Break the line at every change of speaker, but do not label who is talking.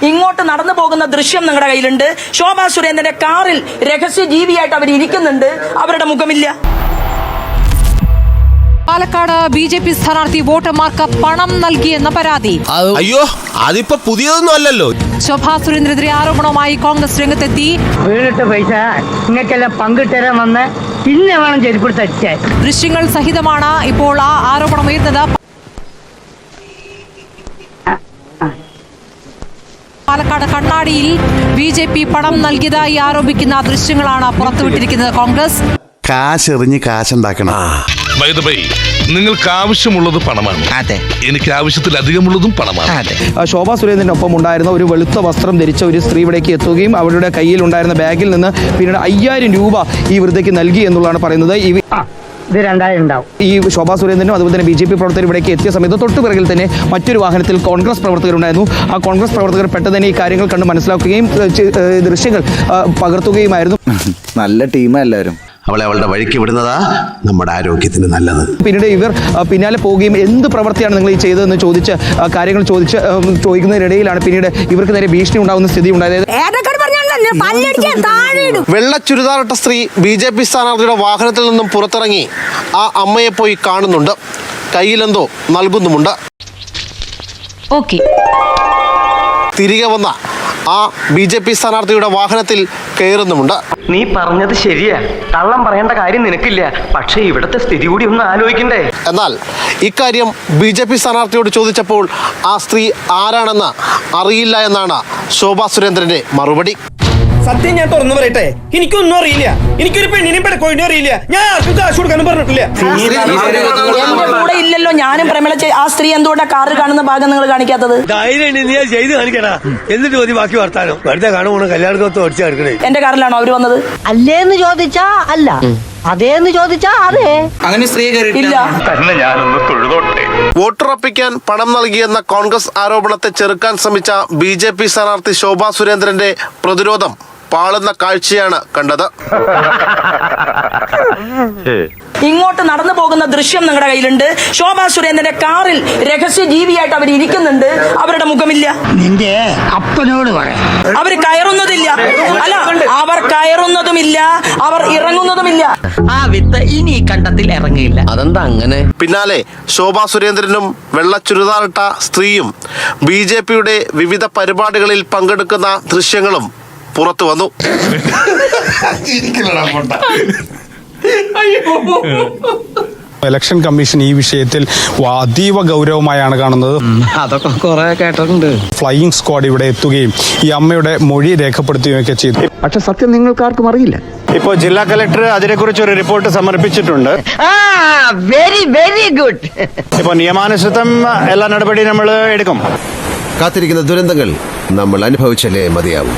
ഇങ്ങോട്ട് നടന്നു പോകുന്ന ദൃശ്യം നിങ്ങളുടെ കയ്യിലുണ്ട്. ശോഭാ സുരേന്ദ്രന്റെ കാറിൽ രഹസ്യ ജീവിയായിട്ട് അവർ ഇരിക്കുന്നുണ്ട്. അവരുടെ മുഖമില്ല.
പാലക്കാട് ബി.ജെ.പി. സ്ഥാനാർത്ഥി വോട്ടർമാർക്ക് പണം നൽകിയെന്ന പരാതി.
അയ്യോ, അതിപ്പോ പുതിയതൊന്നും അല്ലല്ലോ.
ശോഭാ സുരേന്ദ്രനെതിരെ ആരോപണവുമായി കോൺഗ്രസ് രംഗത്തെത്തി.
വീണിട്ട് പൈസ ഇങ്ങക്കെല്ലാം പങ്കിട്ടരാൻ വന്ന് പിന്നെ വേണം ചെരുപ്പെടുത്ത് അടിച്ചാൽ.
ദൃശ്യങ്ങൾ സഹിതമാണ് ഇപ്പോൾ ആ ആരോപണം ഉയർന്നത്. പാലക്കാട് കണ്ണാടിയിൽ ബി.ജെ.പി. പണം നൽകിയതായി ആരോപിക്കുന്ന ദൃശ്യങ്ങളാണ് പുറത്തുവിട്ടിരിക്കുന്നത് കോൺഗ്രസ്.
കാശെറിഞ്ഞ് കാശുണ്ടാക്കണം.
നിങ്ങൾക്ക് ആവശ്യമുള്ളത് പണമാണ്.
അതെ,
എനിക്ക് ആവശ്യത്തിലധികമുള്ളതും പണമാണ്.
അതെ.
ശോഭാ സുരേന്ദ്രനൊപ്പം ഉണ്ടായിരുന്ന ഒരു വെളുത്ത വസ്ത്രം ധരിച്ച ഒരു സ്ത്രീ ഇവിടേക്ക് എത്തുകയും അവരുടെ കയ്യിൽ ഉണ്ടായിരുന്ന ബാഗിൽ നിന്ന് പിന്നീട് 5000 രൂപ ഈ വൃദ്ധയ്ക്ക് നൽകി എന്നുള്ളതാണ് പറയുന്നത്.
ഇത് 2000 ഉണ്ടാവും.
ഈ ശോഭാ സുരേന്ദ്രനും അതുപോലെ തന്നെ ബി.ജെ.പി. പ്രവർത്തകർ ഇവിടേക്ക് എത്തിയ സമയത്ത് തൊട്ടുപിറകിൽ തന്നെ മറ്റൊരു വാഹനത്തിൽ കോൺഗ്രസ് പ്രവർത്തകരുണ്ടായിരുന്നു. ആ കോൺഗ്രസ് പ്രവർത്തകർ പെട്ടെന്ന് തന്നെ ഈ കാര്യങ്ങൾ കണ്ട് മനസ്സിലാക്കുകയും ദൃശ്യങ്ങൾ പകർത്തുകയുമായിരുന്നു.
നല്ല ടീമാ എല്ലാവരും.
അവളെ അവളുടെ വഴിക്ക് വിടുന്നതാ നമ്മുടെ ആരോഗ്യത്തിന് നല്ലത്.
പിന്നീട് ഇവർ പിന്നാലെ പോവുകയും എന്ത് പ്രവൃത്തിയാണ് നിങ്ങൾ ഈ ചെയ്തതെന്ന് ചോദിച്ച് കാര്യങ്ങൾ ചോദിക്കുന്നതിനിടയിലാണ് പിന്നീട് ഇവർക്ക് നേരെ ഭീഷണി ഉണ്ടാകുന്ന സ്ഥിതി ഉണ്ടായത്.
വെള്ള ചുരിദാറിട്ട സ്ത്രീ ബി.ജെ.പി. സ്ഥാനാർത്ഥിയുടെ വാഹനത്തിൽ നിന്നും പുറത്തിറങ്ങി ആ അമ്മയെ പോയി കാണുന്നുണ്ട്. കയ്യിലെന്തോ നൽകുന്നുമുണ്ട്. തിരികെ വന്ന ആ ബി.ജെ.പി. സ്ഥാനാർത്ഥിയുടെ വാഹനത്തിൽ കയറുന്നുമുണ്ട്.
നീ പറഞ്ഞത് ശരിയാ, കള്ളം പറയേണ്ട കാര്യം നിനക്കില്ല. പക്ഷേ ഇവിടുത്തെ സ്ഥിതി കൂടി ഒന്ന് ആലോചിക്കണ്ടേ.
എന്നാൽ ഇക്കാര്യം ബി.ജെ.പി. സ്ഥാനാർത്ഥിയോട് ചോദിച്ചപ്പോൾ ആ സ്ത്രീ ആരാണെന്ന് അറിയില്ല എന്നാണ് ശോഭാ സുരേന്ദ്രന്റെ മറുപടി.
സത്യം ഞാൻ തുറന്നു പറയട്ടെ, എനിക്കൊന്നും അറിയില്ല. എനിക്കൊരു പെണ്ണിനെയും പെടക്കോഴിനും അറിയില്ല. ഞാൻ ആർക്കും കാശ് കൊടുക്കാനും പറഞ്ഞിട്ടില്ല.
എന്റെ കൂടെ ഇല്ലല്ലോ. ഞാനും പ്രമേള ആ സ്ത്രീ എന്തുകൊണ്ടാ കാറിൽ കാണുന്ന ഭാഗം നിങ്ങൾ കാണിക്കാത്തത്?
ചെയ്ത് കാണിക്കടാ, എന്നിട്ട് മതി ബാക്കി വർത്താനം. വെറുതെ കാണുമ്പോൾ കല്യാണത്ത് ഓടിച്ചു കിടക്കണേ.
എന്റെ കാറിലാണോ അവര് വന്നത്?
അല്ലേന്ന് ചോദിച്ചാ അല്ല, അതേന്ന് ചോദിച്ചാ അതെ.
അങ്ങനെ സ്ത്രീ
ഇല്ല.
തന്നെ ഞാനൊന്ന് തൊഴുതോട്ടെ.
വോട്ടുറപ്പിക്കാൻ പണം നൽകിയെന്ന കോൺഗ്രസ് ആരോപണത്തെ ചെറുക്കാൻ ശ്രമിച്ച ബി.ജെ.പി. സ്ഥാനാർത്ഥി ശോഭാ സുരേന്ദ്രന്റെ പ്രതിരോധം പാളുന്ന കാഴ്ചയാണ് കണ്ടത്.
ഇങ്ങോട്ട് നടന്നു പോകുന്ന ദൃശ്യം നിങ്ങളുടെ കയ്യിലുണ്ട്. ശോഭാ സുരേന്ദ്രന്റെ കാറിൽ രഹസ്യ ജീവിയായിട്ട് അവർ ഇരിക്കുന്നുണ്ട്. അവരുടെ മുഖമില്ല.
നിന്റെ അപ്പനോട് പറയാം.
അവർ കയറുന്നതില്ല. അല്ല, അവർ കയറുന്നതുമില്ല, അവർ ഇറങ്ങുന്നതുമില്ല.
ആ വിത്ത് ഇനി കണ്ടത്തിൽ ഇറങ്ങിയില്ല.
അതെന്താ അങ്ങനെ? പിന്നാലെ ശോഭാ സുരേന്ദ്രനും വെള്ള ചുരിദാറിട്ട സ്ത്രീയും ബി.ജെ.പിയുടെ വിവിധ പരിപാടികളിൽ പങ്കെടുക്കുന്ന ദൃശ്യങ്ങളും പുറത്തു വന്നു.
ഇലക്ഷൻ കമ്മീഷൻ ഈ വിഷയത്തിൽ അതീവ ഗൗരവമായാണ് കാണുന്നത്.
അതൊക്കെ കുറെ കേട്ടിട്ടുണ്ട്.
ഫ്ലൈയിങ് സ്ക്വാഡ് ഇവിടെ എത്തുകയും ഈ അമ്മയുടെ മൊഴി രേഖപ്പെടുത്തുകയൊക്കെ ചെയ്തു.
പക്ഷെ സത്യം നിങ്ങൾക്കാർക്കും അറിയില്ല.
ഇപ്പോൾ ജില്ലാ കലക്ടർ അതിനെക്കുറിച്ച് ഒരു റിപ്പോർട്ട് സമർപ്പിച്ചിട്ടുണ്ട്.
Very very good.
ഇപ്പോൾ നിയമാനുസൃതം എല്ലാ നടപടിയും നമ്മൾ എടുക്കും.
കാത്തിരിക്കുന്ന ദുരന്തങ്ങൾ നമ്മൾ അനുഭവിച്ചാലേ മതിയാവും.